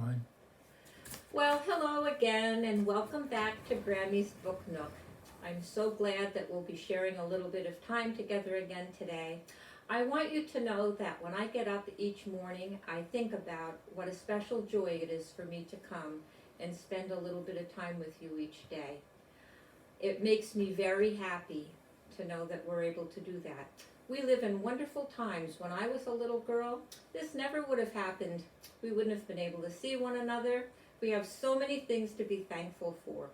Fine. Well, hello again and welcome back to Grammie's Book Nook. I'm so glad that we'll be sharing a little bit of time together again today. I want you to know that when I get up each morning, I think about what a special joy it is for me to come and spend a little bit of time with you each day. It makes me very happy to know that we're able to do that. We live in wonderful times. When I was a little girl, this never would have happened. We wouldn't have been able to see one another. We have so many things to be thankful for.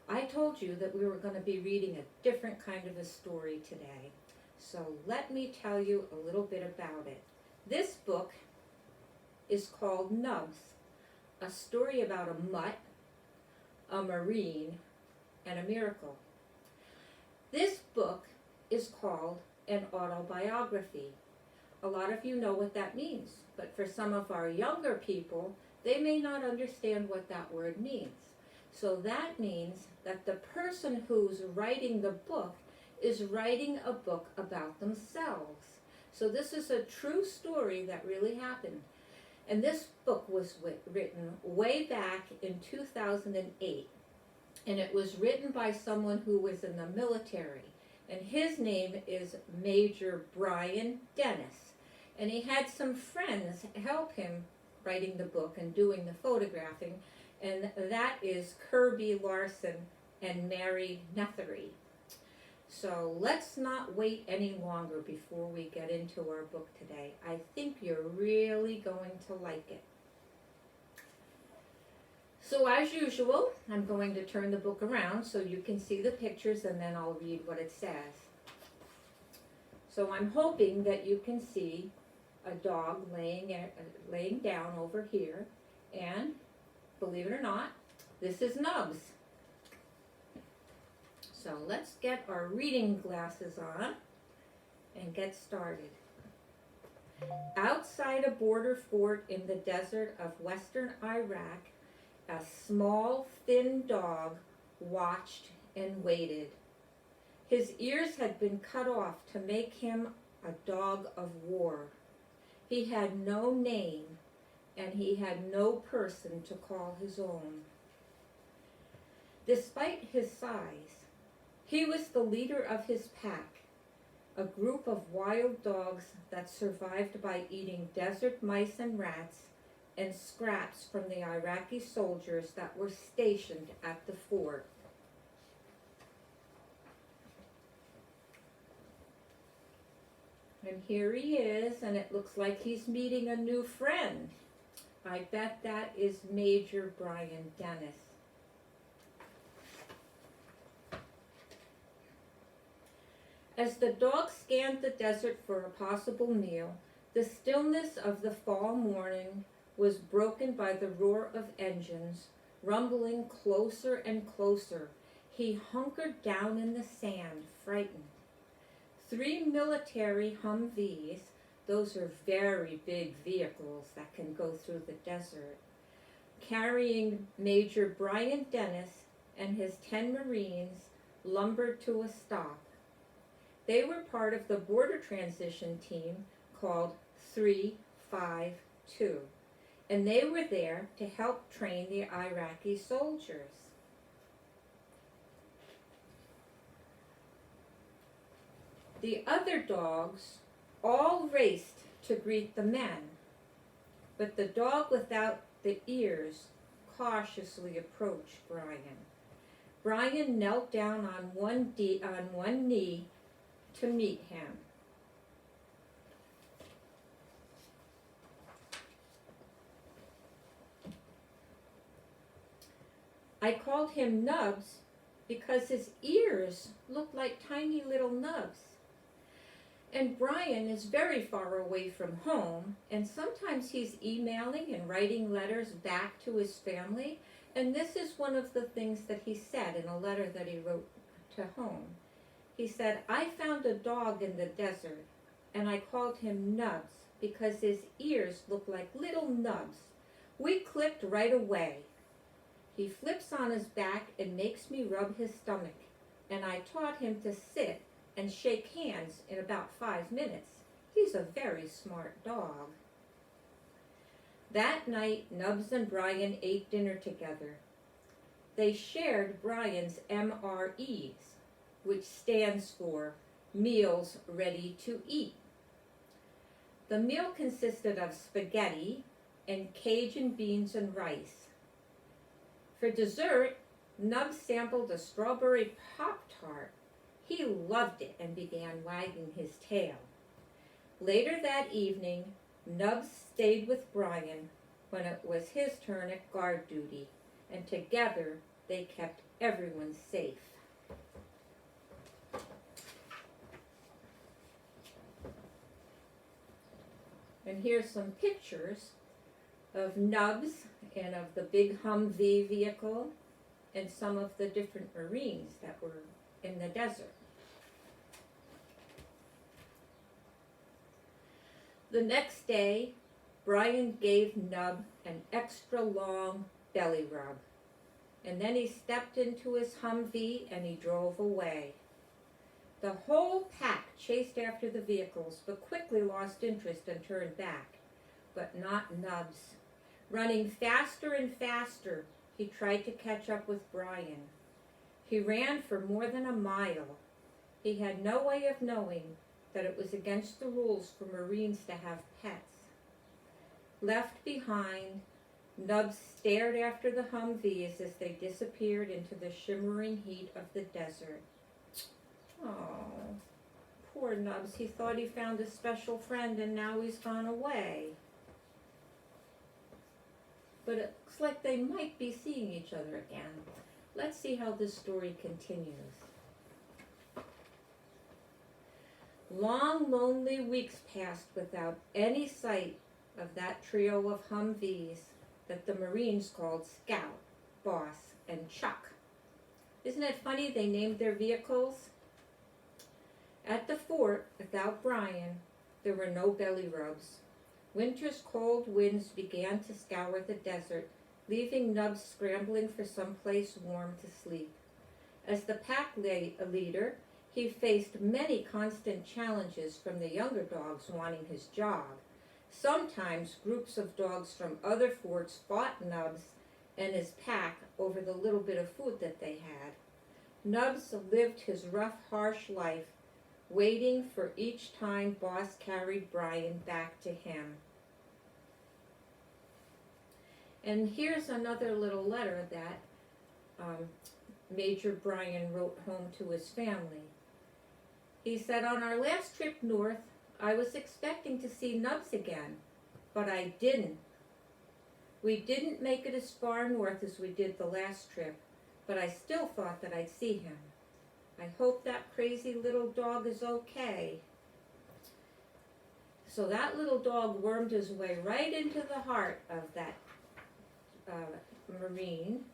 I told you that we were going to be reading a different kind of a story today. So let me tell you a little bit about it. This book is called NUBS, a story about a mutt, a marine, and a miracle. This book is called an autobiography. A lot of you know what that means, but for some of our younger people, they may not understand what that word means. So that means that the person who's writing the book is writing a book about themselves. So this is a true story that really happened. And this book was written way back in 2008. And it was written by someone who was in the military. And his name is Major Brian Dennis. And he had some friends help him writing the book and doing the photographing. And that is Kirby Larson and Mary Nethery. So let's not wait any longer before we get into our book today. I think you're really going to like it. So as usual, I'm going to turn the book around so you can see the pictures and then I'll read what it says. So I'm hoping that you can see a dog laying down over here, and believe it or not, this is NUBS. So let's get our reading glasses on and get started. Outside a border fort in the desert of western Iraq, a small, thin dog watched and waited. His ears had been cut off to make him a dog of war. He had no name, and he had no person to call his own. Despite his size, he was the leader of his pack, a group of wild dogs that survived by eating desert mice and rats and scraps from the Iraqi soldiers that were stationed at the fort. And here he is, and it looks like he's meeting a new friend. I bet that is Major Brian Dennis. As the dog scanned the desert for a possible meal, the stillness of the fall morning was broken by the roar of engines, rumbling closer and closer. He hunkered down in the sand, frightened. 3 military Humvees, those are very big vehicles that can go through the desert, carrying Major Brian Dennis and his 10 Marines, lumbered to a stop. They were part of the border transition team called 352. And they were there to help train the Iraqi soldiers. The other dogs all raced to greet the men, but the dog without the ears cautiously approached Brian. Brian knelt down on one knee to meet him. I called him Nubs because his ears looked like tiny little nubs. And Brian is very far away from home, and sometimes he's emailing and writing letters back to his family, and this is one of the things that he said in a letter that he wrote to home. He said, I found a dog in the desert, and I called him Nubs because his ears look like little nubs. We clicked right away. He flips on his back and makes me rub his stomach, and I taught him to sit and shake hands in about 5 minutes. He's a very smart dog. That night, Nubs and Brian ate dinner together. They shared Brian's MREs, which stands for Meals Ready to Eat. The meal consisted of spaghetti and Cajun beans and rice. For dessert, Nubs sampled a strawberry Pop-Tart. He loved it and began wagging his tail. Later that evening, Nubs stayed with Brian when it was his turn at guard duty, and together they kept everyone safe. And here's some pictures of Nubs and of the big Humvee vehicle and some of the different Marines that were in the desert. The next day, Brian gave Nub an extra long belly rub, and then he stepped into his Humvee and he drove away. The whole pack chased after the vehicles, but quickly lost interest and turned back. But not Nubs. Running faster and faster, he tried to catch up with Brian. He ran for more than a mile. He had no way of knowing that it was against the rules for Marines to have pets. Left behind, Nubs stared after the Humvees as they disappeared into the shimmering heat of the desert. Oh, poor Nubs. He thought he found a special friend and now he's gone away. But it looks like they might be seeing each other again. Let's see how this story continues. Long, lonely weeks passed without any sight of that trio of Humvees that the Marines called Scout, Boss, and Chuck. Isn't it funny they named their vehicles? At the fort, without Brian, there were no belly rubs. Winter's cold winds began to scour the desert, leaving Nubs scrambling for some place warm to sleep. As the pack leader, he faced many constant challenges from the younger dogs wanting his job. Sometimes groups of dogs from other forts fought Nubs and his pack over the little bit of food that they had. Nubs lived his rough, harsh life, waiting for each time Boss carried Brian back to him. And here's another little letter that Major Brian wrote home to his family. He said, "On our last trip north, I was expecting to see Nubs again, but I didn't. We didn't make it as far north as we did the last trip, but I still thought that I'd see him. I hope that crazy little dog is okay." So that little dog wormed his way right into the heart of that Marine.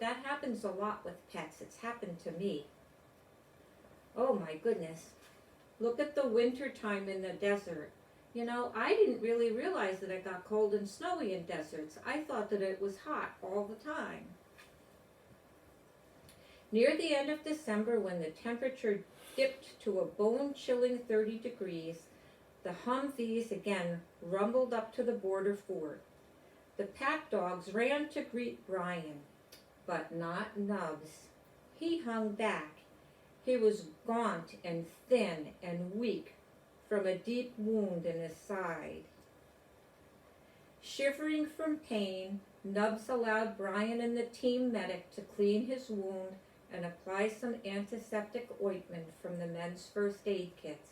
That happens a lot with pets. It's happened to me. Oh my goodness. Look at the winter time in the desert. You know, I didn't really realize that it got cold and snowy in deserts. I thought that it was hot all the time. Near the end of December, when the temperature dipped to a bone-chilling 30 degrees, the Humvees again rumbled up to the border fort. The pack dogs ran to greet Brian, but not Nubs. He hung back. He was gaunt and thin and weak from a deep wound in his side. Shivering from pain, Nubs allowed Brian and the team medic to clean his wound and apply some antiseptic ointment from the men's first aid kits.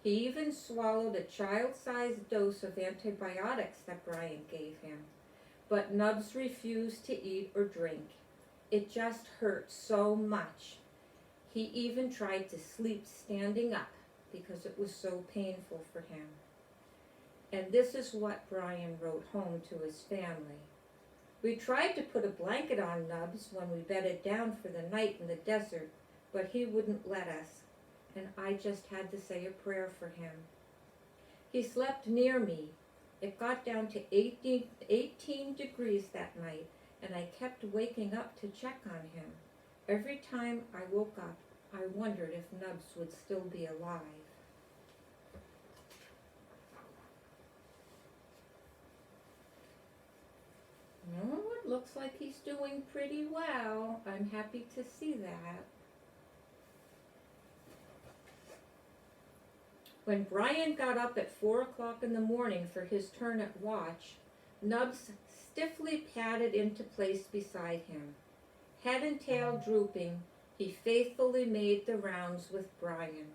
He even swallowed a child-sized dose of antibiotics that Brian gave him, but Nubs refused to eat or drink. It just hurt so much. He even tried to sleep standing up because it was so painful for him. And this is what Brian wrote home to his family. "We tried to put a blanket on Nubs when we bedded down for the night in the desert, but he wouldn't let us, and I just had to say a prayer for him. He slept near me. It got down to 18 degrees that night, and I kept waking up to check on him. Every time I woke up, I wondered if Nubs would still be alive." looks like he's doing pretty well. I'm happy to see that. When Brian got up at 4 o'clock in the morning for his turn at watch, Nubs stiffly padded into place beside him. Head and tail drooping, he faithfully made the rounds with Brian.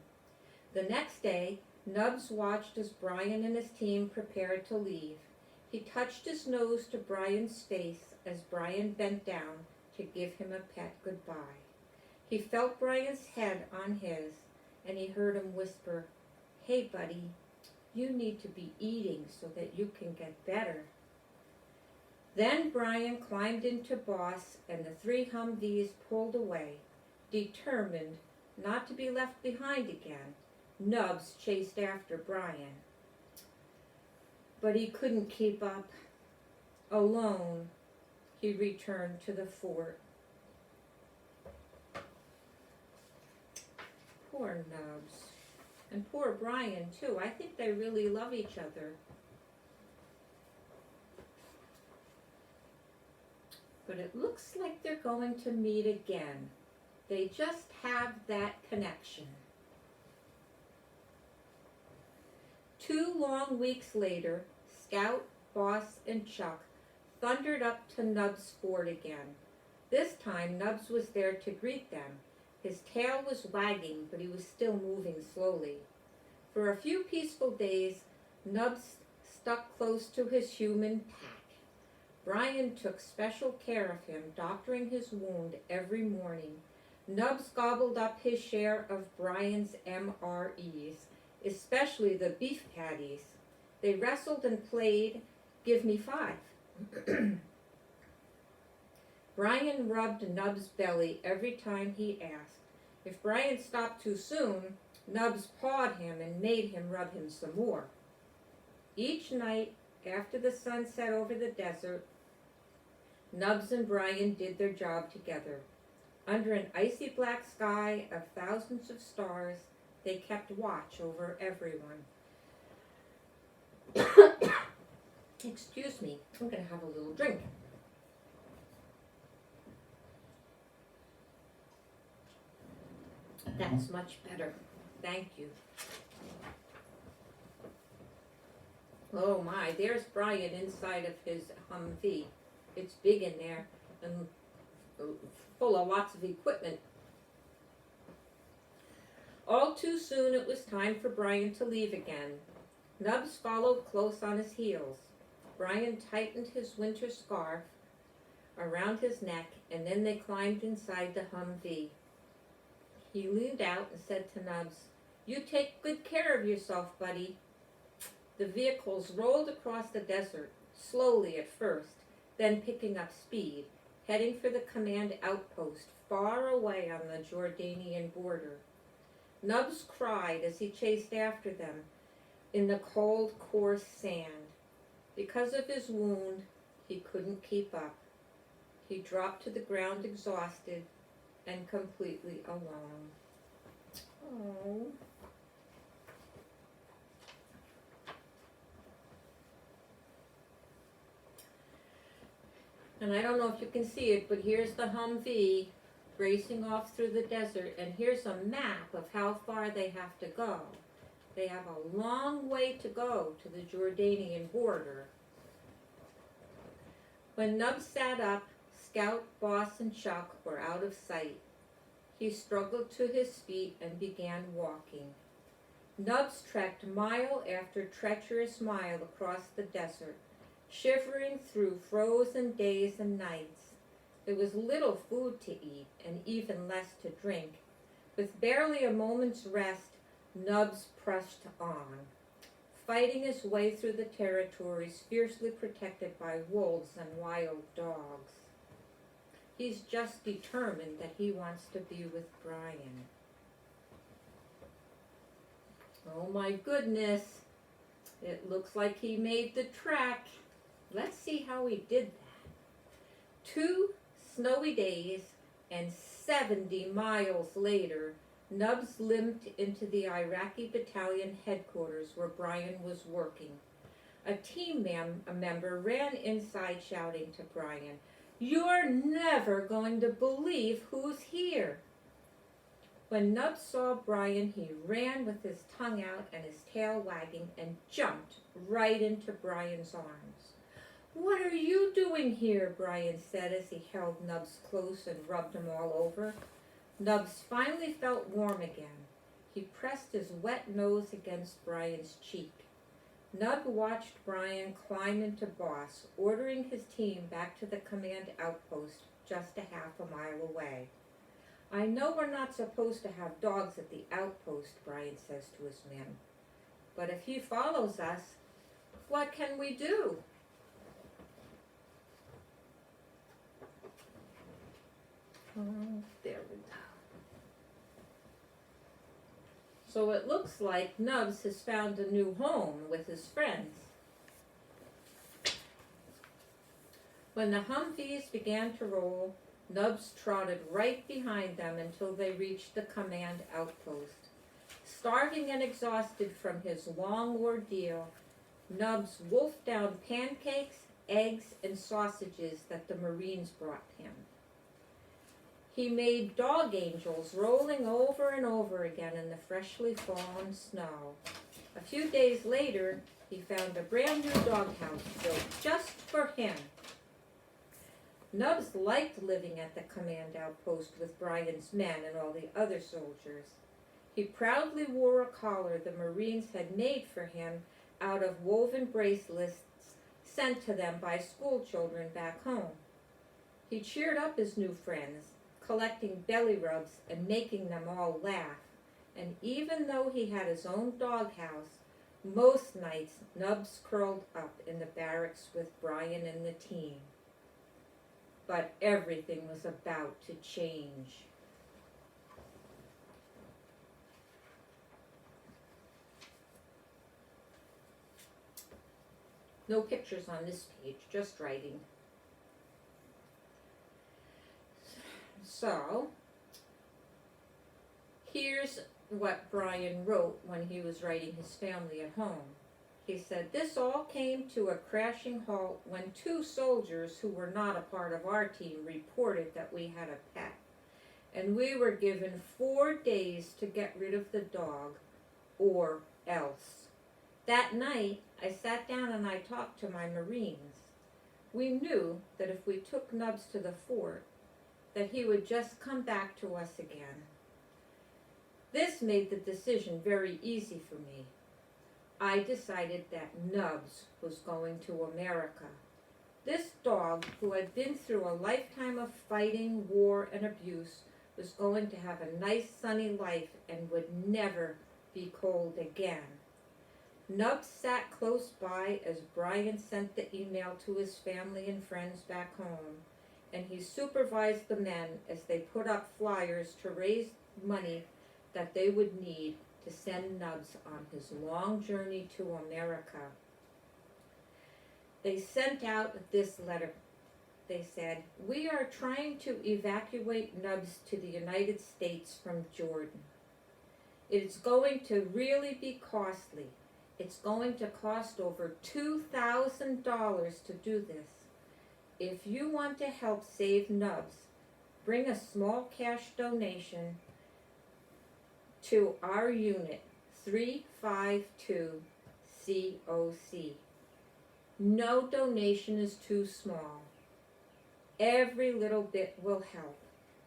The next day, Nubs watched as Brian and his team prepared to leave. He touched his nose to Brian's face as Brian bent down to give him a pet goodbye. He felt Brian's head on his, and he heard him whisper, "Hey, buddy, you need to be eating so that you can get better." Then Brian climbed into Boss, and the 3 Humvees pulled away, determined not to be left behind again. Nubs chased after Brian, but he couldn't keep up. Alone, he returned to the fort. Poor Nubs. And poor Brian, too. I think they really love each other. But it looks like they're going to meet again. They just have that connection. 2 long weeks later, Scout, Boss, and Chuck thundered up to Nubs' fort again. This time, Nubs was there to greet them. His tail was wagging, but he was still moving slowly. For a few peaceful days, Nubs stuck close to his human pack. Brian took special care of him, doctoring his wound every morning. Nubs gobbled up his share of Brian's MREs, especially the beef patties. They wrestled and played Give Me 5. Brian rubbed Nubs' belly every time he asked. If Brian stopped too soon, Nubs pawed him and made him rub him some more. Each night, after the sun set over the desert, Nubs and Brian did their job together. Under an icy black sky of thousands of stars, they kept watch over everyone. Excuse me, I'm going to have a little drink. That's much better. Thank you. Oh my, there's Brian inside of his Humvee. It's big in there and full of lots of equipment. All too soon it was time for Brian to leave again. Nubs followed close on his heels. Brian tightened his winter scarf around his neck, and then they climbed inside the Humvee. He leaned out and said to Nubs, "You take good care of yourself, buddy." The vehicles rolled across the desert, slowly at first, then picking up speed, heading for the command outpost far away on the Jordanian border. Nubs cried as he chased after them in the cold, coarse sand. Because of his wound, he couldn't keep up. He dropped to the ground exhausted and completely alone. Oh. And I don't know if you can see it, but here's the Humvee racing off through the desert, and here's a map of how far they have to go. They have a long way to go to the Jordanian border. When Nubs sat up, Scout, Boss, and Chuck were out of sight. He struggled to his feet and began walking. Nubs trekked mile after treacherous mile across the desert, shivering through frozen days and nights. There was little food to eat and even less to drink. With barely a moment's rest, Nubs pressed on, fighting his way through the territories fiercely protected by wolves and wild dogs. He's just determined that he wants to be with Brian. Oh my goodness, it looks like he made the trek. Let's see how he did that. 2 snowy days and 70 miles later, Nubs limped into the Iraqi battalion headquarters where Brian was working. A team member ran inside shouting to Brian, You're never going to believe who's here." When Nubs saw Brian, he ran with his tongue out and his tail wagging and jumped right into Brian's arms. "What are you doing here?" Brian said as he held Nubs close and rubbed him all over. Nubs finally felt warm again. He pressed his wet nose against Brian's cheek. Nub watched Brian climb into Boss, ordering his team back to the command outpost just a half a mile away. "I know we're not supposed to have dogs at the outpost," Brian says to his men. "But if he follows us, what can we do?" Oh, there we go. So it looks like Nubs has found a new home with his friends. When the Humvees began to roll, Nubs trotted right behind them until they reached the command outpost. Starving and exhausted from his long ordeal, Nubs wolfed down pancakes, eggs, and sausages that the Marines brought him. He made dog angels rolling over and over again in the freshly fallen snow. A few days later, he found a brand new doghouse built just for him. Nubs liked living at the command outpost with Brian's men and all the other soldiers. He proudly wore a collar the Marines had made for him out of woven bracelets sent to them by school children back home. He cheered up his new friends, collecting belly rubs and making them all laugh. And even though he had his own doghouse, most nights Nubs curled up in the barracks with Brian and the team. But everything was about to change. No pictures on this page, just writing. So, here's what Brian wrote when he was writing his family at home. He said, "This all came to a crashing halt when 2 soldiers who were not a part of our team reported that we had a pet, and we were given 4 days to get rid of the dog, or else. That night, I sat down and I talked to my Marines. We knew that if we took Nubs to the fort, that he would just come back to us again. This made the decision very easy for me. I decided that Nubs was going to America. This dog, who had been through a lifetime of fighting, war, and abuse, was going to have a nice sunny life and would never be cold again." Nubs sat close by as Brian sent the email to his family and friends back home, and he supervised the men as they put up flyers to raise money that they would need to send Nubs on his long journey to America. They sent out this letter. They said, "We are trying to evacuate Nubs to the United States from Jordan. It's going to really be costly. It's going to cost over $2,000 to do this. If you want to help save Nubs, bring a small cash donation to our unit 352 COC. No donation is too small. Every little bit will help,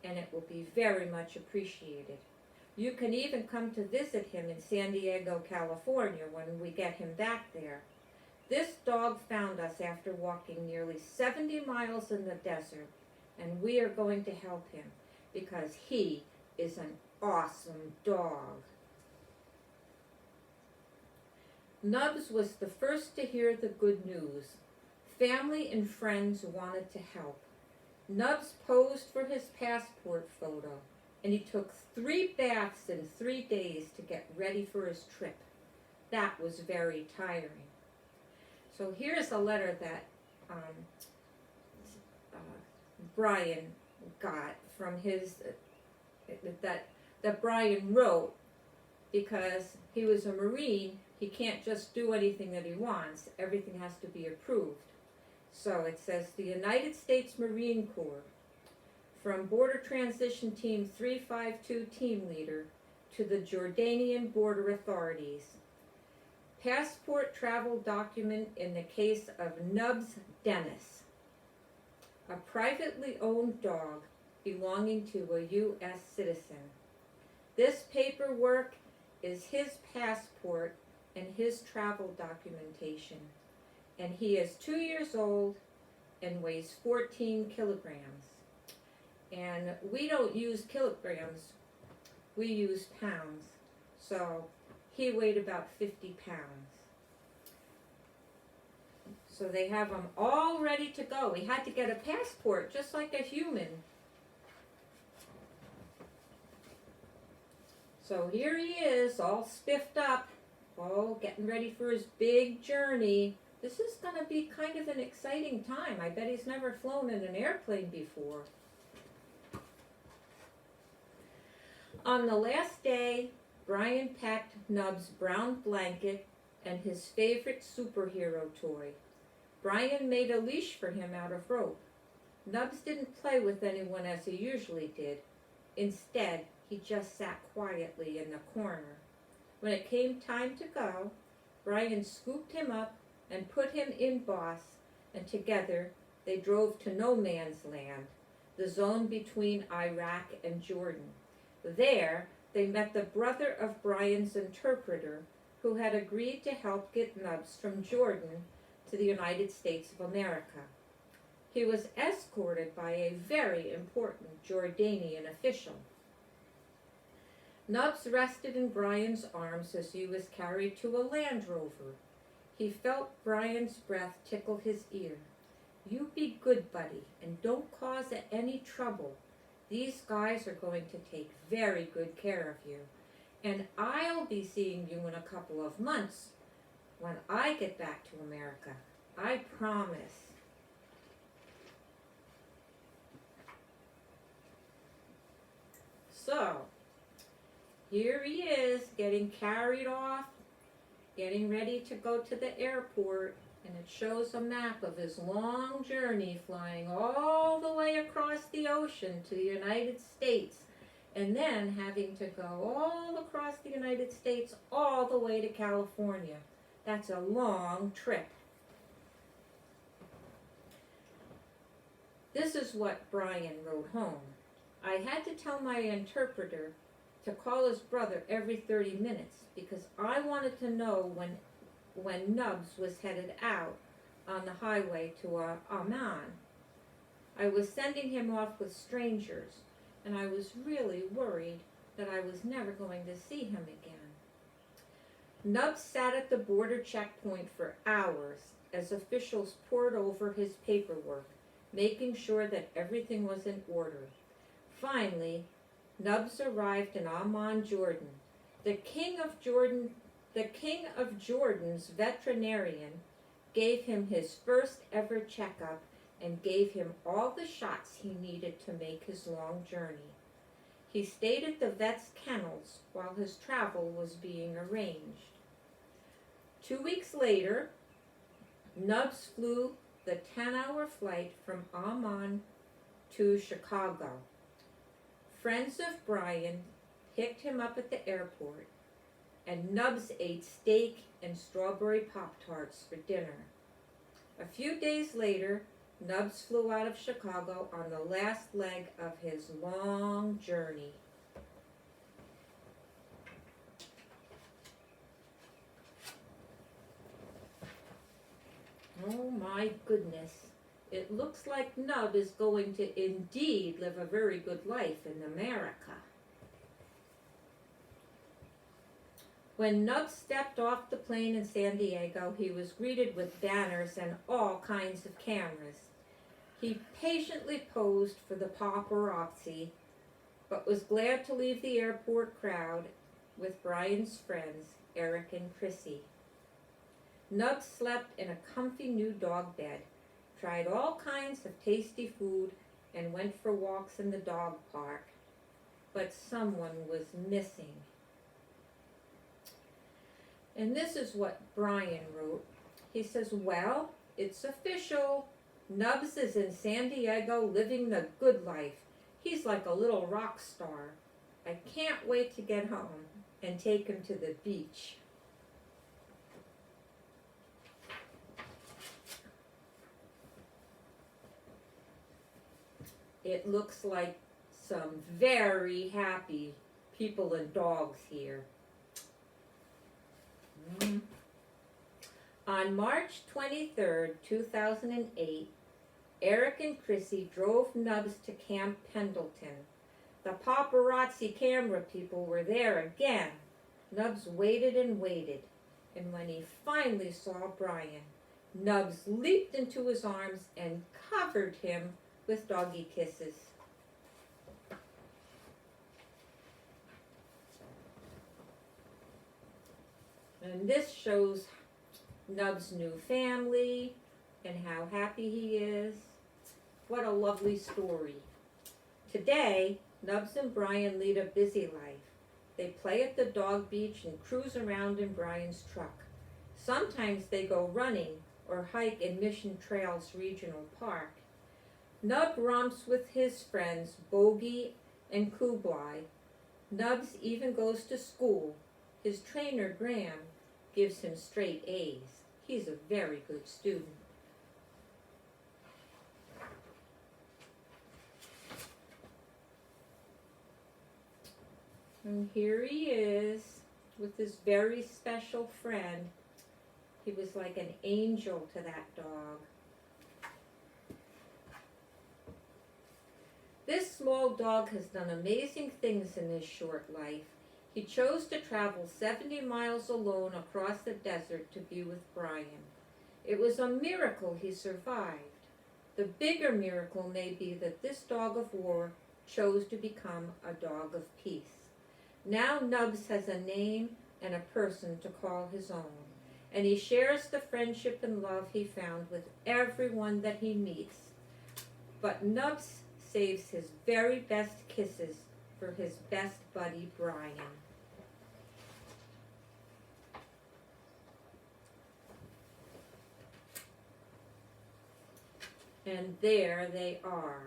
and it will be very much appreciated. You can even come to visit him in San Diego, California when we get him back there. This dog found us after walking nearly 70 miles in the desert, and we are going to help him because he is an awesome dog." Nubs was the first to hear the good news. Family and friends wanted to help. Nubs posed for his passport photo, and he took 3 baths in 3 days to get ready for his trip. That was very tiring. So here's a letter that Brian got from his, that Brian wrote, because he was a Marine. He can't just do anything that he wants. Everything has to be approved. So it says the United States Marine Corps, from Border Transition Team 352 team leader to the Jordanian border authorities. Passport travel document in the case of NUBS Dennis, a privately owned dog belonging to a U.S. citizen. This paperwork is his passport and his travel documentation, and he is 2 years old and weighs 14 kilograms. And we don't use kilograms, we use pounds. So he weighed about 50 pounds. So they have him all ready to go. He had to get a passport just like a human. So here he is, all spiffed up, all getting ready for his big journey. This is going to be kind of an exciting time. I bet he's never flown in an airplane before. On the last day, Brian packed Nub's brown blanket and his favorite superhero toy. Brian made a leash for him out of rope. Nubs didn't play with anyone as he usually did. Instead, he just sat quietly in the corner. When it came time to go, Brian scooped him up and put him in Boss, and together they drove to no man's land, the zone between Iraq and Jordan. There, they met the brother of Brian's interpreter, who had agreed to help get Nubs from Jordan to the United States of America. He was escorted by a very important Jordanian official. Nubs rested in Brian's arms as he was carried to a Land Rover. He felt Brian's breath tickle his ear. "You be good, buddy, and don't cause any trouble. These guys are going to take very good care of you. And I'll be seeing you in a couple of months when I get back to America. I promise." So, here he is getting carried off, getting ready to go to the airport, and it shows a map of his long journey flying all the way across the ocean to the United States, and then having to go all across the United States all the way to California. That's a long trip. This is what Brian wrote home. "I had to tell my interpreter to call his brother every 30 minutes because I wanted to know when Nubs was headed out on the highway to Amman. I was sending him off with strangers, and I was really worried that I was never going to see him again." Nubs sat at the border checkpoint for hours as officials pored over his paperwork, making sure that everything was in order. Finally, Nubs arrived in Amman, Jordan. The king of Jordan's veterinarian gave him his first ever checkup and gave him all the shots he needed to make his long journey. He stayed at the vet's kennels while his travel was being arranged. 2 weeks later, Nubs flew the 10-hour flight from Amman to Chicago. Friends of Brian picked him up at the airport, and Nubs ate steak and strawberry Pop-Tarts for dinner. A few days later, Nubs flew out of Chicago on the last leg of his long journey. Oh my goodness. It looks like Nub is going to indeed live a very good life in America. When Nub stepped off the plane in San Diego, he was greeted with banners and all kinds of cameras. He patiently posed for the paparazzi, but was glad to leave the airport crowd with Brian's friends, Eric and Chrissy. Nub slept in a comfy new dog bed, tried all kinds of tasty food, and went for walks in the dog park. But someone was missing. And this is what Brian wrote. He says, "Well, it's official. Nubs is in San Diego living the good life. He's like a little rock star. I can't wait to get home and take him to the beach. It looks like some very happy people and dogs here. On March 23rd, 2008, Eric and Chrissy drove Nubs to Camp Pendleton. The paparazzi camera people were there again. Nubs waited and waited, and when he finally saw Brian, Nubs leaped into his arms and covered him with doggy kisses. And this shows Nubs' new family and how happy he is. What a lovely story. Today, Nubs and Brian lead a busy life. They play at the dog beach and cruise around in Brian's truck. Sometimes they go running or hike in Mission Trails Regional Park. Nub romps with his friends Bogey and Kublai. Nubs even goes to school. His trainer, Graham, gives him straight A's. He's a very good student. And here he is with this very special friend. He was like an angel to that dog. This small dog has done amazing things in his short life. He chose to travel 70 miles alone across the desert to be with Brian. It was a miracle he survived. The bigger miracle may be that this dog of war chose to become a dog of peace. Now Nubs has a name and a person to call his own, and he shares the friendship and love he found with everyone that he meets. But Nubs saves his very best kisses for his best buddy, Brian. And there they are.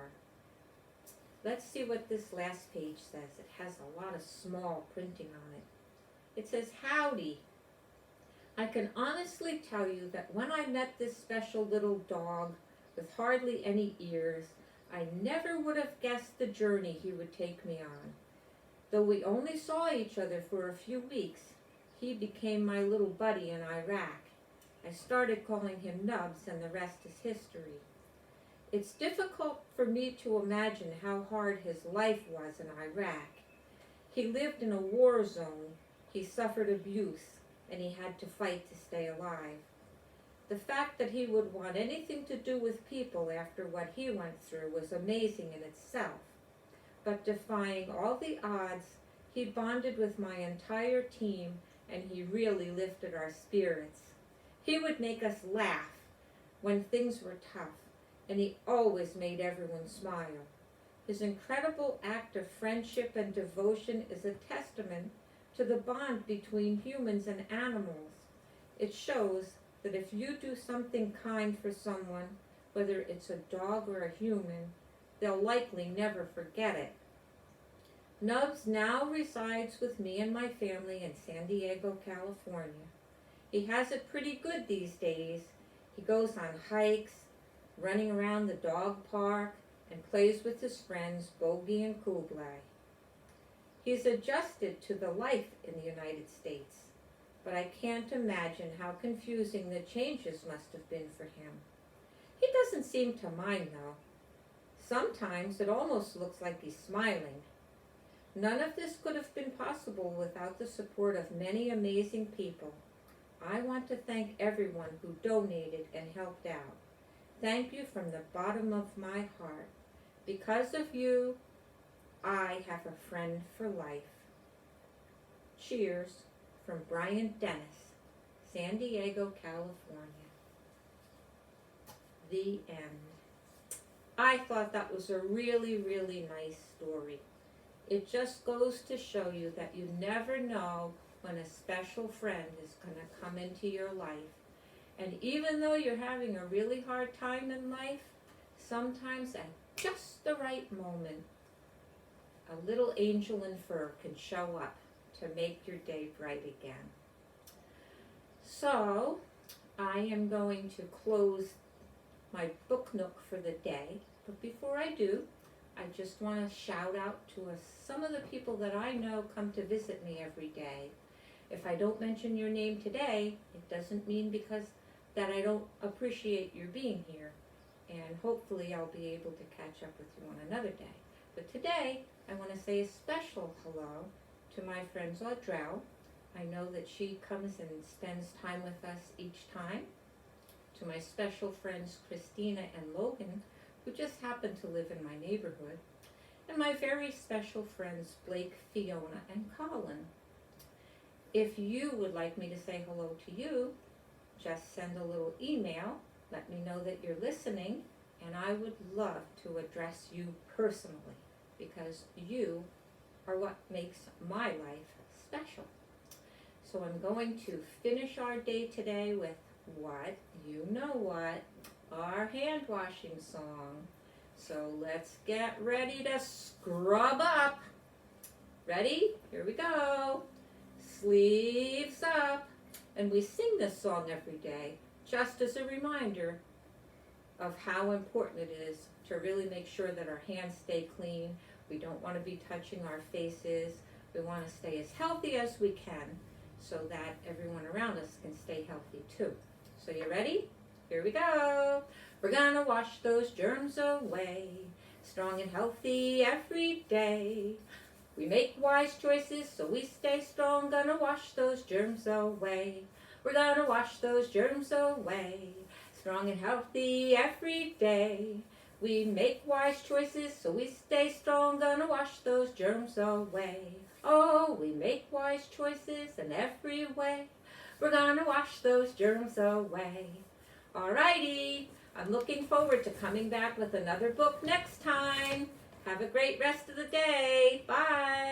Let's see what this last page says. It has a lot of small printing on it. It says, "Howdy. I can honestly tell you that when I met this special little dog with hardly any ears, I never would have guessed the journey he would take me on. Though we only saw each other for a few weeks, he became my little buddy in Iraq. I started calling him Nubs, and the rest is history. It's difficult for me to imagine how hard his life was in Iraq. He lived in a war zone, he suffered abuse, and he had to fight to stay alive. The fact that he would want anything to do with people after what he went through was amazing in itself. But defying all the odds, he bonded with my entire team, and he really lifted our spirits. He would make us laugh when things were tough, and he always made everyone smile. His incredible act of friendship and devotion is a testament to the bond between humans and animals. It shows that if you do something kind for someone, whether it's a dog or a human, they'll likely never forget it. Nubs now resides with me and my family in San Diego, California. He has it pretty good these days. He goes on hikes, running around the dog park, and plays with his friends Bogey and Kublai. He's adjusted to the life in the United States, but I can't imagine how confusing the changes must have been for him. He doesn't seem to mind, though. Sometimes it almost looks like he's smiling. None of this could have been possible without the support of many amazing people. I want to thank everyone who donated and helped out. Thank you from the bottom of my heart. Because of you, I have a friend for life. Cheers from Brian Dennis, San Diego, California." The end. I thought that was a really, really nice story. It just goes to show you that you never know when a special friend is going to come into your life. And even though you're having a really hard time in life, sometimes at just the right moment, a little angel in fur can show up to make your day bright again. So, I am going to close my book nook for the day, but before I do, I just want to shout out to some of the people that I know come to visit me every day. If I don't mention your name today, it doesn't mean because that I don't appreciate your being here, and hopefully I'll be able to catch up with you on another day. But today, I want to say a special hello to my friend Audrell. I know that she comes and spends time with us each time. To my special friends Christina and Logan, who just happen to live in my neighborhood. And my very special friends Blake, Fiona, and Colin. If you would like me to say hello to you, just send a little email. Let me know that you're listening, and I would love to address you personally, because you are what makes my life special. So I'm going to finish our day today with what, you know what, our hand washing song. So let's get ready to scrub up. Ready? Here we go. Sleeves up. And we sing this song every day, just as a reminder of how important it is to really make sure that our hands stay clean. We don't want to be touching our faces. We want to stay as healthy as we can so that everyone around us can stay healthy too. So you ready? Here we go. We're gonna wash those germs away, strong and healthy every day. We make wise choices so we stay strong, gonna wash those germs away. We're gonna wash those germs away, strong and healthy every day. We make wise choices so we stay strong, gonna wash those germs away. Oh, we make wise choices in every way. We're gonna wash those germs away. Alrighty, I'm looking forward to coming back with another book next time. Have a great rest of the day. Bye.